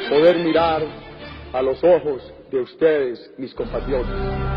Poder mirar a los ojos de ustedes, mis compatriotas.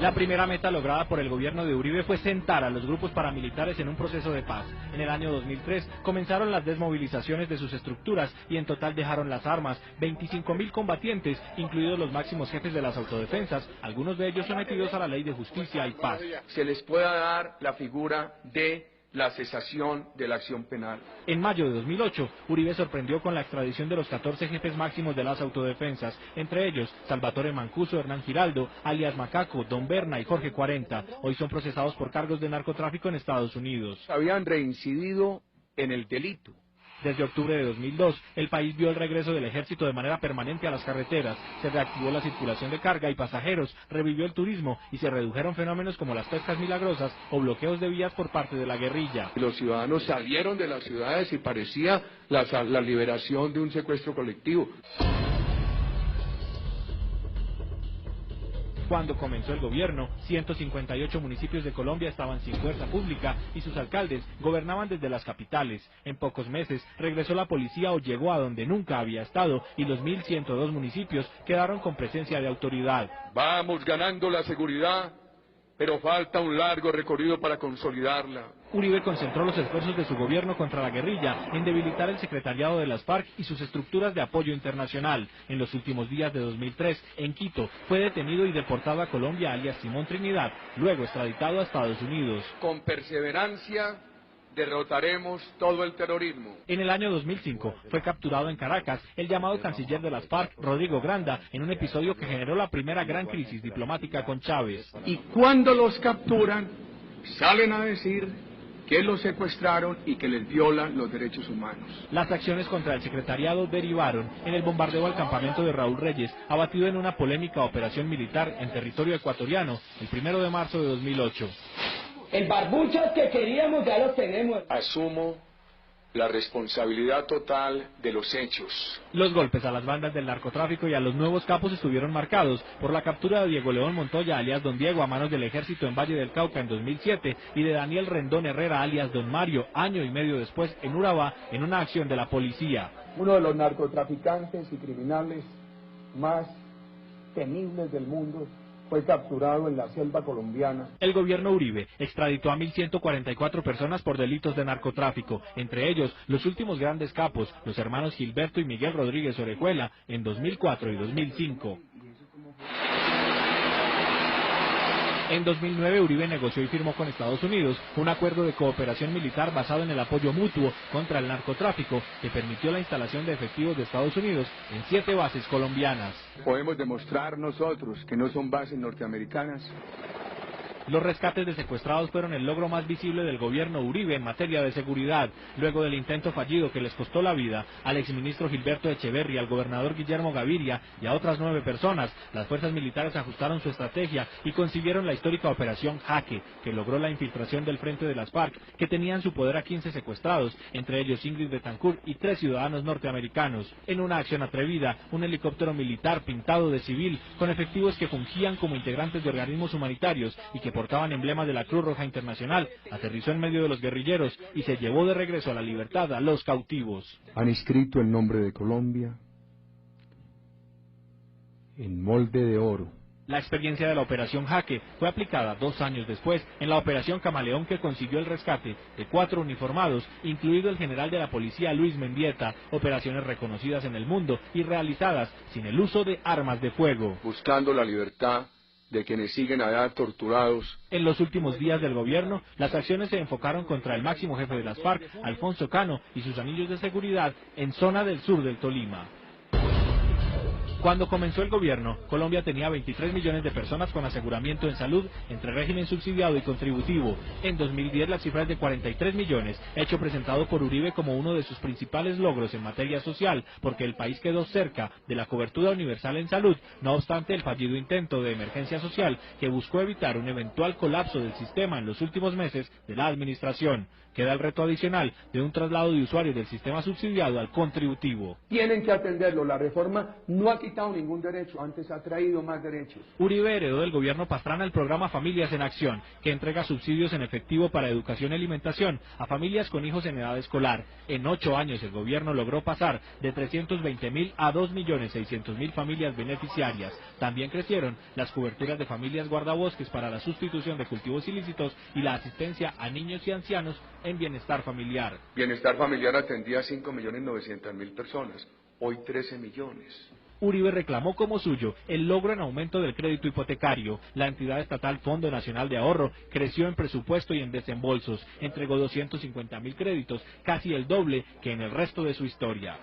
La primera meta lograda por el gobierno de Uribe fue sentar a los grupos paramilitares en un proceso de paz. En el año 2003 comenzaron las desmovilizaciones de sus estructuras y en total dejaron las armas 25.000 combatientes, incluidos los máximos jefes de las autodefensas, algunos de ellos sometidos a la ley de justicia y paz. Se les pueda dar la figura de la cesación de la acción penal. En mayo de 2008, Uribe sorprendió con la extradición de los 14 jefes máximos de las autodefensas, entre ellos Salvatore Mancuso, Hernán Giraldo, alias Macaco, Don Berna y Jorge 40. Hoy son procesados por cargos de narcotráfico en Estados Unidos. Habían reincidido en el delito. Desde octubre de 2002, el país vio el regreso del ejército de manera permanente a las carreteras, se reactivó la circulación de carga y pasajeros, revivió el turismo y se redujeron fenómenos como las pescas milagrosas o bloqueos de vías por parte de la guerrilla. Los ciudadanos salieron de las ciudades y parecía la liberación de un secuestro colectivo. Cuando comenzó el gobierno, 158 municipios de Colombia estaban sin fuerza pública y sus alcaldes gobernaban desde las capitales. En pocos meses regresó la policía o llegó a donde nunca había estado y los 1.102 municipios quedaron con presencia de autoridad. Vamos ganando la seguridad, pero falta un largo recorrido para consolidarla. Uribe concentró los esfuerzos de su gobierno contra la guerrilla en debilitar el secretariado de las FARC y sus estructuras de apoyo internacional. En los últimos días de 2003, en Quito, fue detenido y deportado a Colombia alias Simón Trinidad, luego extraditado a Estados Unidos. Con perseverancia derrotaremos todo el terrorismo. En el año 2005 fue capturado en Caracas el llamado canciller de las FARC, Rodrigo Granda, en un episodio que generó la primera gran crisis diplomática con Chávez. Y cuando los capturan, salen a decir que los secuestraron y que les violan los derechos humanos. Las acciones contra el secretariado derivaron en el bombardeo al campamento de Raúl Reyes, abatido en una polémica operación militar en territorio ecuatoriano, el 1 de marzo de 2008. El barbuchas que queríamos ya lo tenemos. Asumo la responsabilidad total de los hechos. Los golpes a las bandas del narcotráfico y a los nuevos capos estuvieron marcados por la captura de Diego León Montoya, alias Don Diego, a manos del ejército en Valle del Cauca en 2007, y de Daniel Rendón Herrera, alias Don Mario, año y medio después en Urabá, en una acción de la policía. Uno de los narcotraficantes y criminales más temibles del mundo fue capturado en la selva colombiana. El gobierno Uribe extraditó a 1.144 personas por delitos de narcotráfico, entre ellos los últimos grandes capos, los hermanos Gilberto y Miguel Rodríguez Orejuela, en 2004 y 2005. En 2009 Uribe negoció y firmó con Estados Unidos un acuerdo de cooperación militar basado en el apoyo mutuo contra el narcotráfico que permitió la instalación de efectivos de Estados Unidos en 7 bases colombianas. Podemos demostrar nosotros que no son bases norteamericanas. Los rescates de secuestrados fueron el logro más visible del gobierno Uribe en materia de seguridad, luego del intento fallido que les costó la vida al exministro Gilberto Echeverri, al gobernador Guillermo Gaviria y a otras 9 personas. Las fuerzas militares ajustaron su estrategia y consiguieron la histórica operación Jaque, que logró la infiltración del frente de las FARC, que tenía en su poder a 15 secuestrados, entre ellos Ingrid Betancourt y 3 ciudadanos norteamericanos. En una acción atrevida, un helicóptero militar pintado de civil, con efectivos que fungían como integrantes de organismos humanitarios y que portaban emblemas de la Cruz Roja Internacional, aterrizó en medio de los guerrilleros y se llevó de regreso a la libertad a los cautivos. Han escrito el nombre de Colombia en molde de oro. La experiencia de la Operación Jaque fue aplicada 2 años después en la Operación Camaleón, que consiguió el rescate de 4 uniformados, incluido el general de la policía Luis Mendieta, operaciones reconocidas en el mundo y realizadas sin el uso de armas de fuego. Buscando la libertad de quienes siguen allá torturados. En los últimos días del gobierno, las acciones se enfocaron contra el máximo jefe de las FARC, Alfonso Cano, y sus anillos de seguridad en zona del sur del Tolima. Cuando comenzó el gobierno, Colombia tenía 23 millones de personas con aseguramiento en salud entre régimen subsidiado y contributivo. En 2010 la cifra es de 43 millones, hecho presentado por Uribe como uno de sus principales logros en materia social, porque el país quedó cerca de la cobertura universal en salud, no obstante el fallido intento de emergencia social que buscó evitar un eventual colapso del sistema en los últimos meses de la administración. Queda el reto adicional de un traslado de usuarios del sistema subsidiado al contributivo. Tienen que atenderlo, la reforma no ha quitado ningún derecho, antes ha traído más derechos. Uribe heredó del gobierno Pastrana el programa Familias en Acción, que entrega subsidios en efectivo para educación y alimentación a familias con hijos en edad escolar. En 8 años el gobierno logró pasar de 320.000 a 2.600.000 familias beneficiarias. También crecieron las coberturas de familias guardabosques para la sustitución de cultivos ilícitos y la asistencia a niños y ancianos en bienestar familiar. Bienestar familiar atendía a 5.900.000 personas, hoy 13 millones. Uribe reclamó como suyo el logro en aumento del crédito hipotecario. La entidad estatal Fondo Nacional de Ahorro creció en presupuesto y en desembolsos, entregó 250.000 créditos, casi el doble que en el resto de su historia.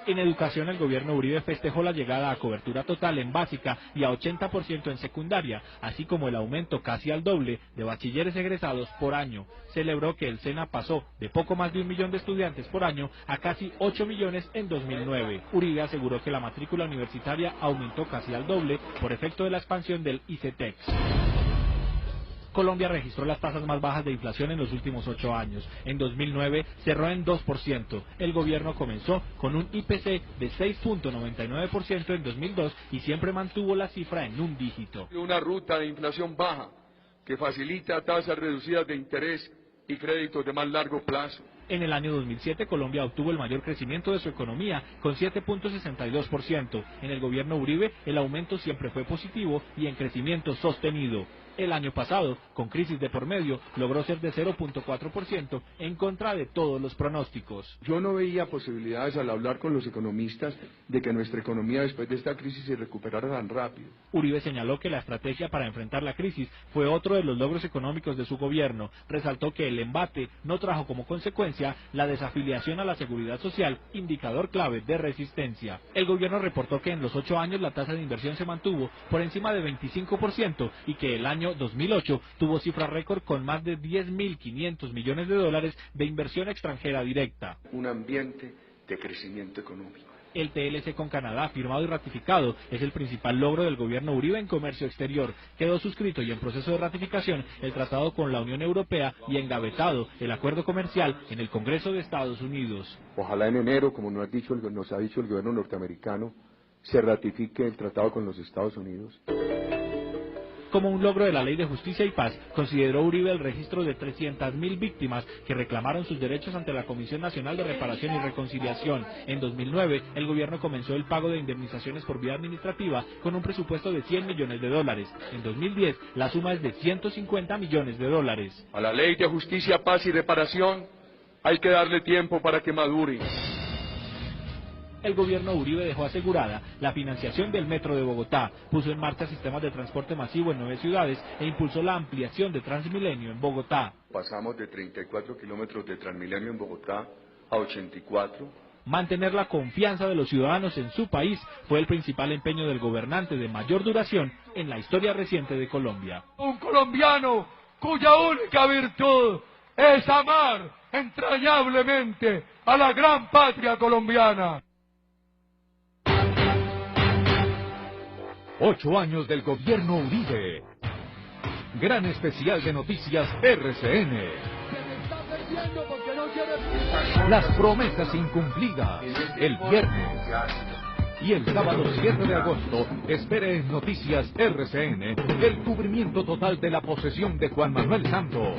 En educación, el gobierno Uribe festejó la llegada a cobertura total en básica y a 80% en secundaria, así como el aumento casi al doble de bachilleres egresados por año. Celebró que el SENA pasó de poco más de 1 millón de estudiantes por año a casi 8 millones en 2009. Uribe aseguró que la matrícula universitaria aumentó casi al doble por efecto de la expansión del ICETEX. Colombia registró las tasas más bajas de inflación en los últimos 8 años. En 2009 cerró en 2%. El gobierno comenzó con un IPC de 6.99% en 2002 y siempre mantuvo la cifra en un dígito. Una ruta de inflación baja que facilita tasas reducidas de interés y créditos de más largo plazo. En el año 2007, Colombia obtuvo el mayor crecimiento de su economía, con 7.62%. En el gobierno Uribe, el aumento siempre fue positivo y en crecimiento sostenido. El año pasado, con crisis de por medio, logró ser de 0.4% en contra de todos los pronósticos. Yo no veía posibilidades al hablar con los economistas de que nuestra economía después de esta crisis se recuperara tan rápido. Uribe señaló que la estrategia para enfrentar la crisis fue otro de los logros económicos de su gobierno. Resaltó que el embate no trajo como consecuencia la desafiliación a la seguridad social, indicador clave de resistencia. El gobierno reportó que en los 8 años la tasa de inversión se mantuvo por encima de 25% y que el año 2008 tuvo cifra récord con más de 10.500 millones de dólares de inversión extranjera directa. Un ambiente de crecimiento económico. El TLC con Canadá, firmado y ratificado, es el principal logro del gobierno Uribe en comercio exterior. Quedó suscrito y en proceso de ratificación el tratado con la Unión Europea y engavetado el acuerdo comercial en el Congreso de Estados Unidos. Ojalá en enero, como nos ha dicho el gobierno norteamericano, se ratifique el tratado con los Estados Unidos. Como un logro de la Ley de Justicia y Paz, consideró Uribe el registro de 300.000 víctimas que reclamaron sus derechos ante la Comisión Nacional de Reparación y Reconciliación. En 2009, el gobierno comenzó el pago de indemnizaciones por vía administrativa con un presupuesto de 100 millones de dólares. En 2010, la suma es de 150 millones de dólares. A la Ley de Justicia, Paz y Reparación hay que darle tiempo para que madure. El gobierno Uribe dejó asegurada la financiación del Metro de Bogotá, puso en marcha sistemas de transporte masivo en 9 ciudades e impulsó la ampliación de Transmilenio en Bogotá. Pasamos de 34 kilómetros de Transmilenio en Bogotá a 84. Mantener la confianza de los ciudadanos en su país fue el principal empeño del gobernante de mayor duración en la historia reciente de Colombia. Un colombiano cuya única virtud es amar entrañablemente a la gran patria colombiana. 8 años del gobierno Uribe. Gran especial de noticias RCN. Las promesas incumplidas. El viernes. Y el sábado 7 de agosto, espere en Noticias RCN el cubrimiento total de la posesión de Juan Manuel Santos.